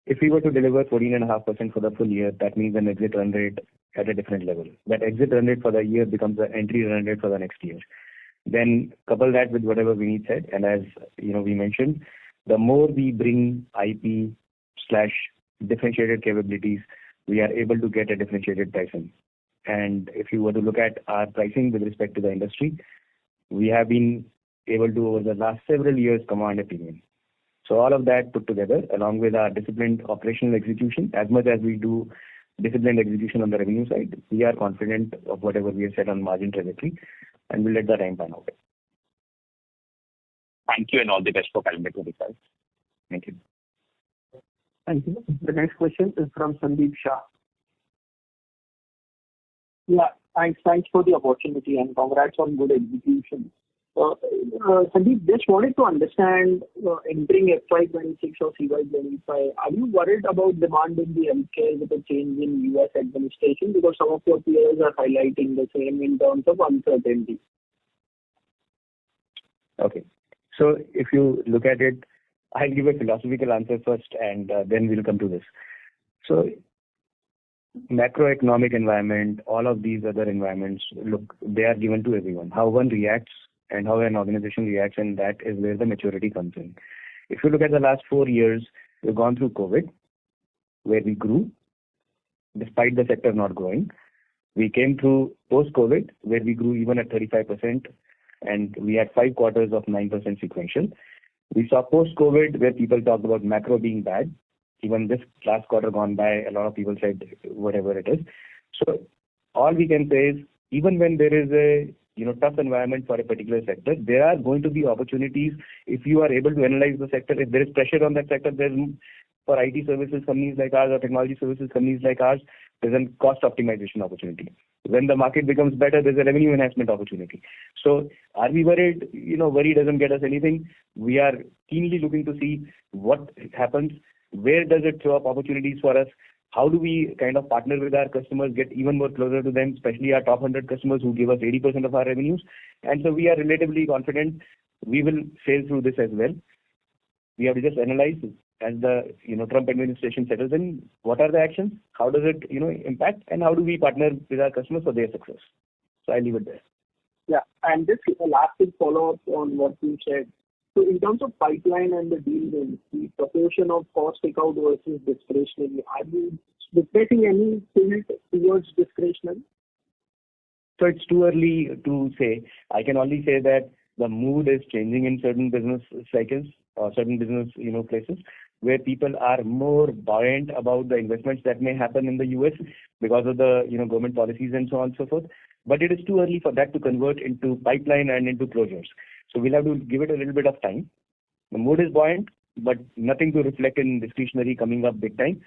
Speaker 4: If we were to deliver 14.5% for the full year, that means an exit run rate at a different level. That exit run rate for the year becomes the entry run rate for the next year. Then couple that with whatever Vineet said, and as we mentioned, the more we bring IP/differentiated capabilities, we are able to get a differentiated pricing. And if you were to look at our pricing with respect to the industry, we have been able to, over the last several years, command a premium. So all of that put together, along with our disciplined operational execution, as much as we do disciplined execution on the revenue side, we are confident of whatever we have set on margin trajectory, and we'll let the time pan out.
Speaker 7: Thank you, and all the best for calendar 25.
Speaker 4: Thank you.
Speaker 1: Thank you. The next question is from Sandeep Shah.
Speaker 8: Yeah, thanks for the opportunity and congrats on good execution. Sandeep, just wanted to understand, entering FY26 or CY25, are you worried about demand in the healthcare with a change in US administration? Because some of your peers are highlighting the same in terms of uncertainty.
Speaker 4: Okay. So if you look at it, I'll give a philosophical answer first, and then we'll come to this. So macroeconomic environment, all of these other environments, look, they are given to everyone. How one reacts and how an organization reacts, and that is where the maturity comes in. If you look at the last 4 years, we've gone through COVID, where we grew, despite the sector not growing. We came through post-COVID, where we grew even at 35%, and we had 5 quarters of 9% sequential. We saw post-COVID, where people talked about macro being bad. Even this last quarter gone by, a lot of people said whatever it is. So all we can say is, even when there is a tough environment for a particular sector, there are going to be opportunities if you are able to analyze the sector. If there is pressure on that sector, there's for IT services companies like ours or technology services companies like ours, there's a cost optimization opportunity. When the market becomes better, there's a revenue enhancement opportunity. So are we worried? Worry doesn't get us anything. We are keenly looking to see what happens. Where does it throw up opportunities for us? How do we kind of partner with our customers, get even more closer to them, especially our top 100 customers who give us 80% of our revenues? And so we are relatively confident we will sail through this as well. We have to just analyze as the Trump administration settles in, what are the actions, how does it impact, and how do we partner with our customers for their success. So I leave it there.
Speaker 8: Yeah, and just a last quick follow-up on what you said. So in terms of pipeline and the deal wins, the proportion of cost takeout versus discretionary, are you witnessing any tilt towards discretionary?
Speaker 4: So it's too early to say. I can only say that the mood is changing in certain business cycles or certain business places where people are more buoyant about the investments that may happen in the US because of the government policies and so on and so forth. But it is too early for that to convert into pipeline and into closures. So we'll have to give it a little bit of time. The mood is buoyant, but nothing to reflect in discretionary coming up big time.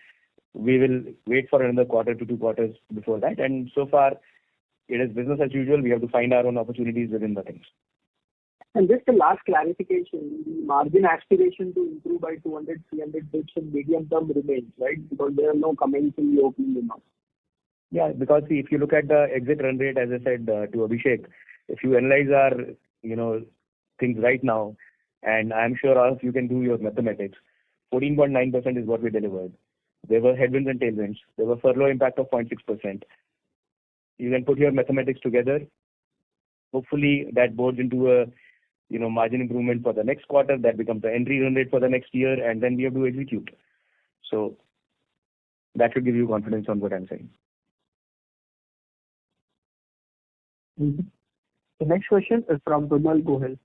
Speaker 4: We will wait for another quarter to 2 quarters before that. And so far, it is business as usual. We have to find our own opportunities within the things.
Speaker 8: And just a last clarification, the margin aspiration to improve by 200, 300 bits in medium term remains, right? Because there are no comments in the opening remarks.
Speaker 4: Yeah, because see, if you look at the exit run rate, as I said to Abhishek, if you analyze our things right now, and I'm sure all of you can do your mathematics, 14.9% is what we delivered. There were headwinds and tailwinds. There were furlough impact of 0.6%. You can put your mathematics together. Hopefully that boards into a margin improvement for the next quarter. That becomes the entry run rate for the next year, and then we have to execute. So that should give you confidence on what I'm saying.
Speaker 1: Mm-hmm. The next question is from Bimal Gohil.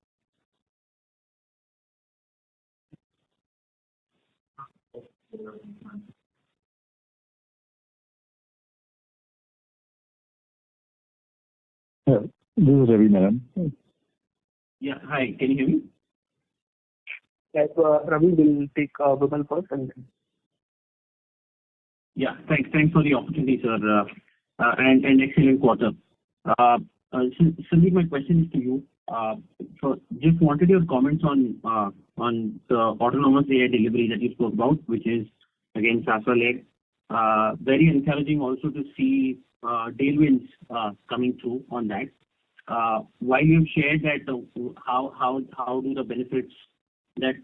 Speaker 5: This is Ravi Naran.
Speaker 3: Yeah, hi, can you hear me?
Speaker 1: Yes, Ravi will take Bimal first and then.
Speaker 3: Yeah, thanks for the opportunity, sir, and excellent quarter. Sandeep, my question is to you. So just wanted your comments on the autonomous AI delivery that you spoke about, which is again SASA-led. Very encouraging also to see tailwinds coming through on that. While you've shared that how do the benefits that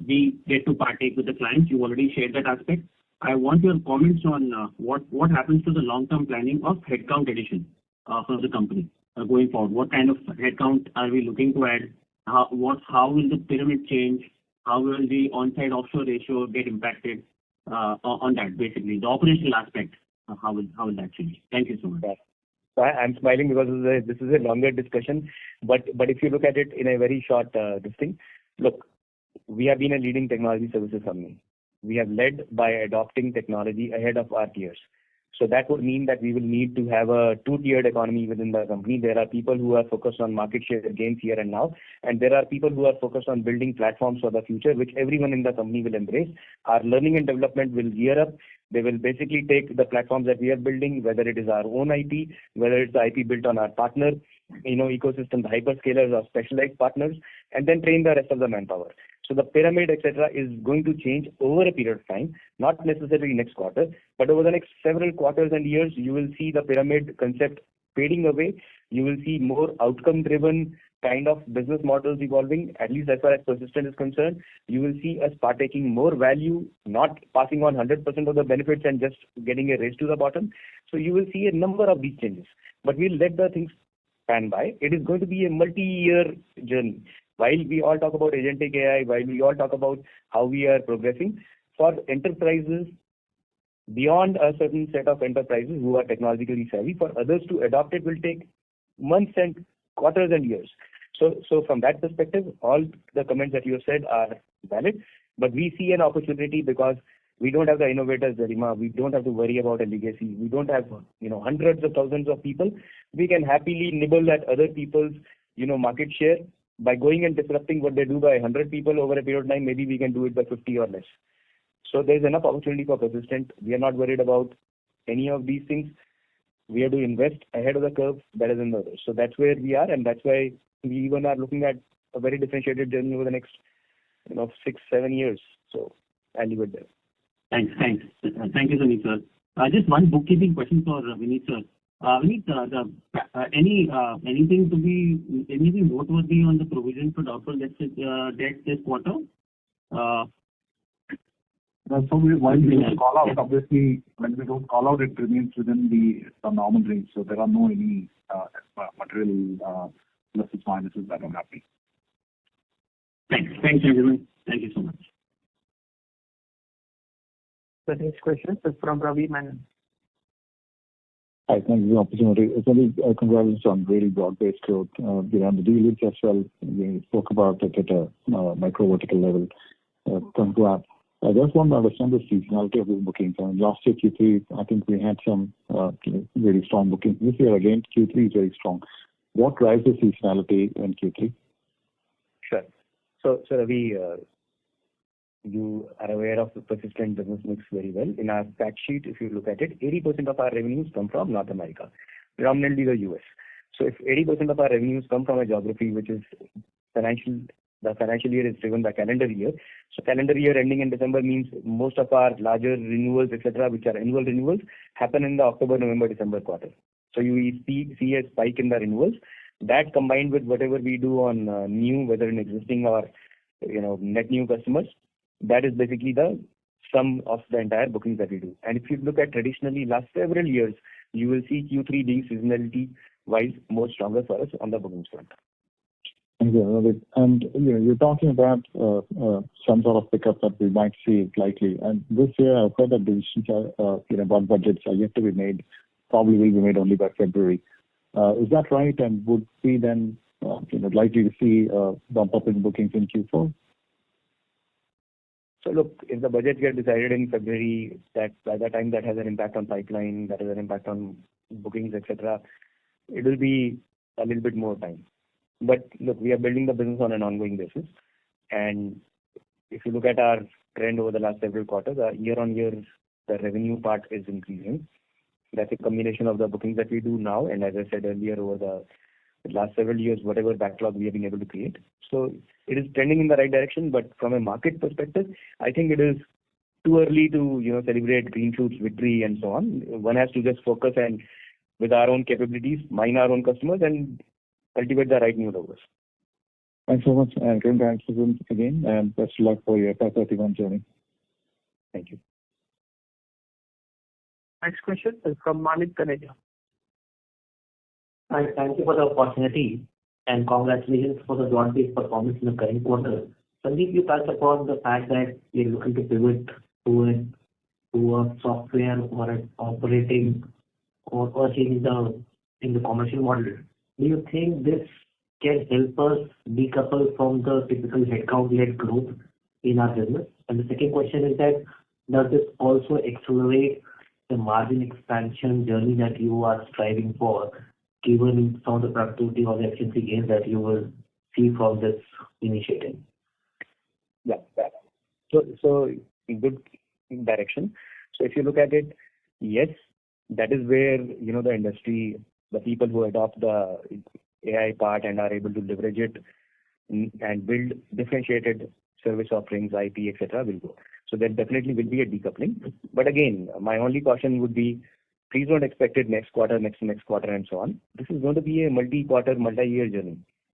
Speaker 3: we get to partake with the clients, you already shared that aspect. I want your comments on what happens to the long-term planning of headcount addition for the company going forward. What kind of headcount are we looking to add? How will the pyramid change? How will the on-site offshore ratio get impacted on that, basically? The operational aspect, how will that change? Thank you so much.
Speaker 4: So I'm smiling because this is a longer discussion, but if you look at it in a very short thing, look, we have been a leading technology services company. We have led by adopting technology ahead of our peers. So that would mean that we will need to have a two-tiered economy within the company. There are people who are focused on market share gains here and now, and there are people who are focused on building platforms for the future, which everyone in the company will embrace. Our learning and development will gear up. They will basically take the platforms that we are building, whether it is our own IP, whether it's the IP built on our partner, ecosystem, the hyperscalers or specialized partners, and then train the rest of the manpower. So the pyramid, etc., is going to change over a period of time, not necessarily next quarter, but over the next several quarters and years, you will see the pyramid concept fading away. You will see more outcome-driven kind of business models evolving, at least as far as Persistent is concerned. You will see us partaking more value, not passing on 100% of the benefits and just getting a race to the bottom. So you will see a number of these changes, but we'll let the things pan by. It is going to be a multi-year journey. While we all talk about agentic AI, while we all talk about how we are progressing, for enterprises, beyond a certain set of enterprises who are technologically savvy, for others to adopt it will take months and quarters and years. So from that perspective, all the comments that you have said are valid, but we see an opportunity because we don't have the innovators, Garima. We don't have to worry about a legacy. We don't have hundreds of thousands of people. We can happily nibble at other people's market share by going and disrupting what they do by 100 people over a period of time. Maybe we can do it by 50 or less. So there's enough opportunity for Persistent. We are not worried about any of these things. We have to invest ahead of the curve better than the others. So that's where we are, and that's why we even are looking at a very differentiated journey over the next 6-7 years. So I'll leave it there.
Speaker 3: Thanks. Thank you, Sandeep, sir. Just one bookkeeping question for Vineet, sir. Vineet, anything noteworthy on the provision for doubtful debt this quarter?
Speaker 5: While we don't call out, obviously, when we don't call out, it remains within the normal range. So there are no any material pluses, minuses that are happening.
Speaker 3: Thanks. Thanks, everyone. Thank you so much.
Speaker 1: The next question is from Ravi Menon.
Speaker 9: Hi, thank you for the opportunity. Congratulations on really broad-based growth. On the deal wins as well, we spoke about it at a micro vertical level. Congrats. I just want to understand the seasonality of these bookings. Last year, Q3, I think we had some very strong bookings. This year, again, Q3 is very strong. What drives the seasonality in Q3?
Speaker 4: Sure. So Ravi, you are aware of the persistent business mix very well. In our fact sheet, if you look at it, 80% of our revenues come from North America, predominantly the US. So if 80% of our revenues come from a geography which is the financial year is driven by calendar year. So calendar year ending in December means most of our larger renewals, etc., which are annual renewals, happen in the October, November, December quarter. So you see a spike in the renewals. That combined with whatever we do on new, whether in existing or net new customers, that is basically the sum of the entire bookings that we do. And if you look at traditionally last several years, you will see Q3 being seasonality-wise more stronger for us on the bookings front.
Speaker 9: Thank you. And you're talking about some sort of pickup that we might see likely. And this year, I've heard that decisions about budgets are yet to be made, probably will be made only by February. Is that right? And would we then likely to see a bump up in bookings in Q4?
Speaker 4: So look, if the budget gets decided in February, that by that time that has an impact on pipeline, that has an impact on bookings, etc., it will be a little bit more time. But look, we are building the business on an ongoing basis. And if you look at our trend over the last several quarters, year on year, the revenue part is increasing. That's a combination of the bookings that we do now. And as I said earlier, over the last several years, whatever backlog we have been able to create. So it is trending in the right direction. But from a market perspective, I think it is too early to celebrate green shoots, victory, and so on. One has to just focus and with our own capabilities, mine our own customers, and cultivate the right new logos.
Speaker 9: Thanks so much, and congratulations again, and best of luck for your FY31 journey.
Speaker 4: Thank you.
Speaker 1: Next question is from Malik Taneja.
Speaker 10: Hi, thank you for the opportunity, and congratulations for the broad-based performance in the current quarter. Sandeep, you touched upon the fact that you're looking to pivot to a software or an operating or change in the commercial model. Do you think this can help us decouple from the typical headcount-led growth in our business? And the second question is that, does this also accelerate the margin expansion journey that you are striving for, given some of the productivity or the efficiency gains that you will see from this initiative?
Speaker 4: Yeah. So in good direction. So if you look at it, yes, that is where, the industry, the people who adopt the AI part and are able to leverage it and build differentiated service offerings, IP, etc., will go. So there definitely will be a decoupling. But again, my only caution would be, please don't expect it next quarter, next quarter, and so on. This is going to be a multi-quarter, multi-year journey.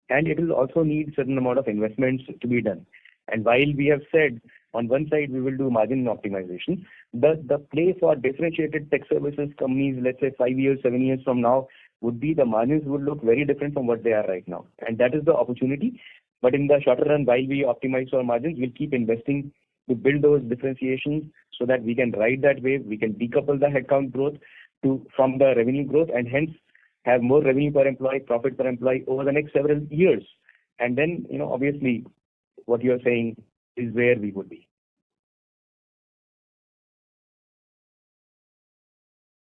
Speaker 4: And it will also need certain amount of investments to be done. And while we have said, on one side, we will do margin optimization, the play for differentiated tech services companies, let's say 5 years, 7 years from now, would be the margins would look very different from what they are right now. And that is the opportunity. But in the shorter run, while we optimize our margins, we'll keep investing to build those differentiations so that we can ride that wave, we can decouple the headcount growth from the revenue growth, and hence have more revenue per employee, profit per employee over the next several years. And then, obviously, what you're saying is where we would be.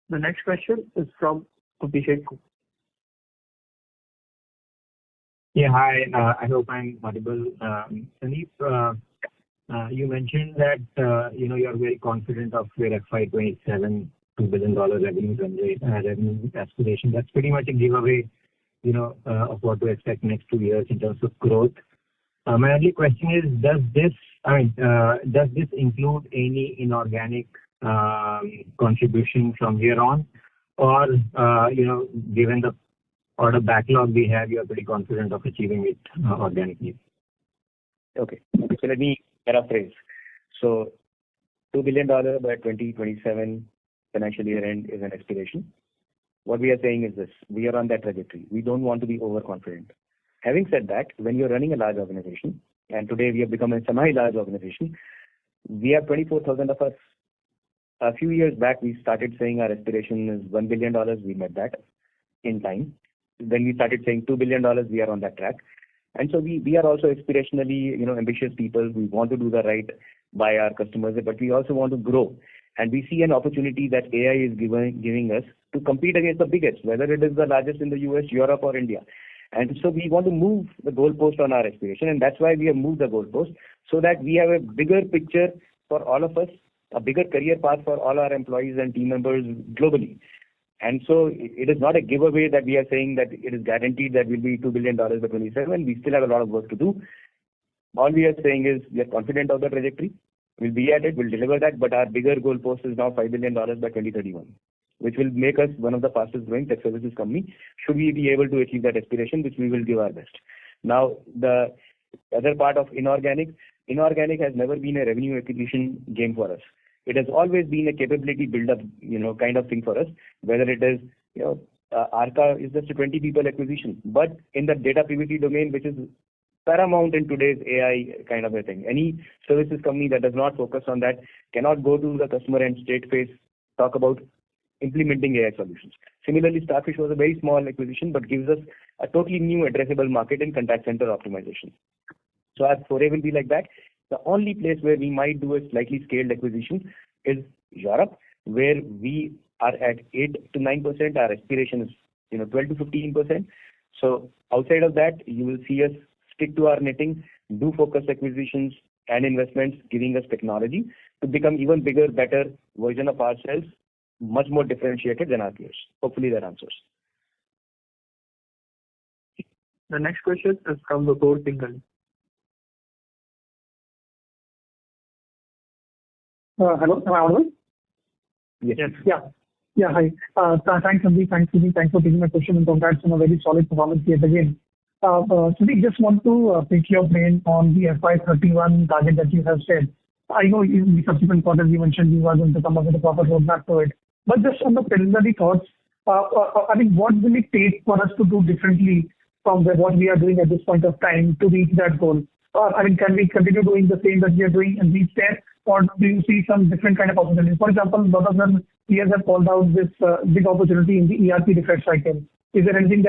Speaker 1: The next question is from Abhishek.
Speaker 11: Yeah, hi. I hope I'm audible. Sandeep, you mentioned that you are very confident of your FY27 $2 billion revenue aspiration. That's pretty much a giveaway, of what to expect next 2 years in terms of growth. My only question is, does this include any inorganic contribution from here on, or given the order backlog we have, you are pretty confident of achieving it organically?
Speaker 4: Okay. So let me paraphrase. So $2 billion by 2027 financial year end is an aspiration. What we are saying is this: we are on that trajectory. We don't want to be overconfident. Having said that, when you're running a large organization, and today we have become a semi-large organization, we have 24,000 of us. A few years back, we started saying our aspiration is $1 billion. We met that in time. Then we started saying $2 billion. We are on that track. And so we are also aspirationally, ambitious people. We want to do the right by our customers, but we also want to grow. And we see an opportunity that AI is giving us to compete against the biggest, whether it is the largest in the US, Europe, or India. And so we want to move the goalpost on our aspiration, and that's why we have moved the goalpost, so that we have a bigger picture for all of us, a bigger career path for all our employees and team members globally. And so it is not a giveaway that we are saying that it is guaranteed that we'll be $2 billion by 27. We still have a lot of work to do. All we are saying is we are confident of the trajectory. We'll be at it, we'll deliver that, but our bigger goalpost is now $5 billion by 2031, which will make us one of the fastest growing tech services company, should we be able to achieve that aspiration, which we will give our best. Now, the other part of inorganic has never been a revenue acquisition game for us. It has always been a capability build-up, kind of thing for us, whether it is, Arca is just a 20 people acquisition, but in the data privacy domain, which is paramount in today's AI kind of a thing. Any services company that does not focus on that cannot go to the customer and straight face talk about implementing AI solutions. Similarly, Starfish was a very small acquisition, but gives us a totally new addressable market in contact center optimization. So our foray will be like that. The only place where we might do a slightly scaled acquisition is Europe, where we are at 8 to 9%. Our aspiration is 12 to 15%. So outside of that, you will see us stick to our knitting, do focused acquisitions and investments, giving us technology to become even bigger, better version of ourselves, much more differentiated than our peers. Hopefully that answers.
Speaker 1: The next question is from Vibhor Singhal.
Speaker 12: Hello, am I audible?
Speaker 4: Yes.
Speaker 12: Yeah, hi. Thanks, Sandeep. Thanks for taking my question, and congrats on a very solid performance yet again. Sandeep, just want to pick your brain on the FY31 target that you have said. I know in the subsequent quarters you mentioned you are going to come up with a proper roadmap to it. But just on the preliminary thoughts, what will it take for us to do differently from what we are doing at this point of time to reach that goal? Can we continue doing the same that we are doing and reach there? Or do you see some different kind of opportunities? For example, a lot of them peers have called out this big opportunity in the ERP refresh cycle. Is there anything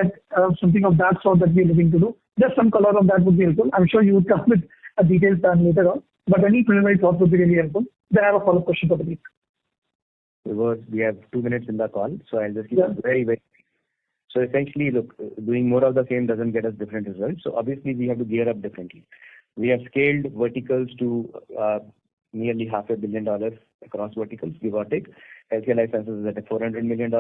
Speaker 12: something of that sort that we are looking to do? Just some color on that would be helpful. I'm sure you would come with a detailed plan later on, but any preliminary thoughts would be really helpful. Then I have a follow-up question for the week.
Speaker 4: We have 2 minutes in the call, so I'll just keep it very, very quick. So essentially, look, doing more of the same doesn't get us different results. So obviously, we have to gear up differently. We have scaled verticals to nearly $500 million across verticals, give or take. Healthcare life sciences is at a $400 million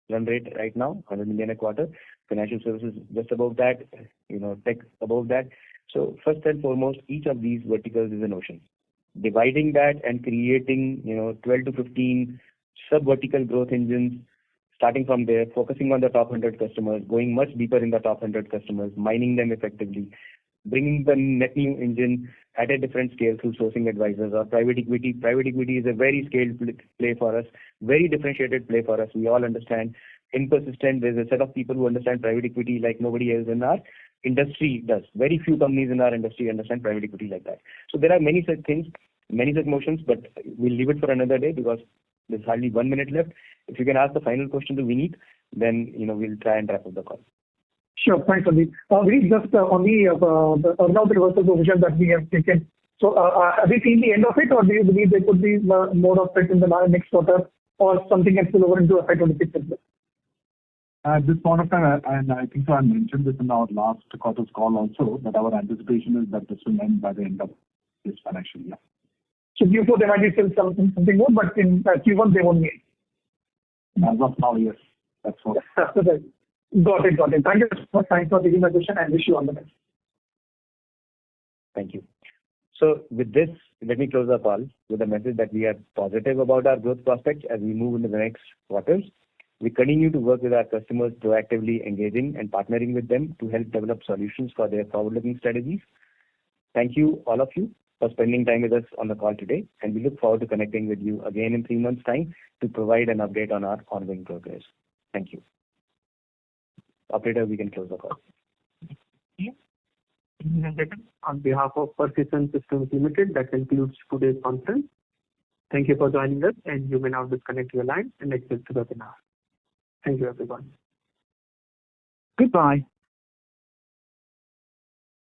Speaker 4: run rate right now, $100 million a quarter. Financial services just above that, tech above that. So first and foremost, each of these verticals is an ocean. Dividing that and creating, 12 to 15 sub-vertical growth engines, starting from there, focusing on the top 100 customers, going much deeper in the top 100 customers, mining them effectively, bringing the net new engine at a different scale through sourcing advisors or private equity. Private equity is a very scaled play for us, very differentiated play for us. We all understand. In Persistent, there's a set of people who understand private equity like nobody else in our industry does. Very few companies in our industry understand private equity like that. So there are many such things, many such motions, but we'll leave it for another day because there's hardly 1 minute left. If you can ask the final question to Vineet, then we'll try and wrap up the call.
Speaker 12: Sure, thanks, Sandeep. Vineet, just on the earn-out reversal provision that we have taken. So have we seen the end of it, or do you believe there could be more of it in the next quarter, or something can spill over into FY26 as well?
Speaker 5: At this point of time, and I think so I mentioned this in our last quarter's call also, that our anticipation is that this will end by the end of this financial year.
Speaker 12: So Q4 there might be still something more, but in Q1 they won't be.
Speaker 5: As of now, yes. That's what.
Speaker 12: Got it. Thank you so much. Thanks for taking my question, and wish you all the best.
Speaker 4: Thank you. So with this, let me close the call with a message that we are positive about our growth prospects as we move into the next quarters. We continue to work with our customers, proactively engaging and partnering with them to help develop solutions for their forward-looking strategies. Thank you, all of you, for spending time with us on the call today, and we look forward to connecting with you again in 3 months' time to provide an update on our ongoing progress. Thank you. Operator, we can close the call.
Speaker 1: On behalf of Persistent Systems Limited, that concludes today's conference. Thank you for joining us, and you may now disconnect your line and exit the webinar. Thank you, everyone.
Speaker 5: Goodbye.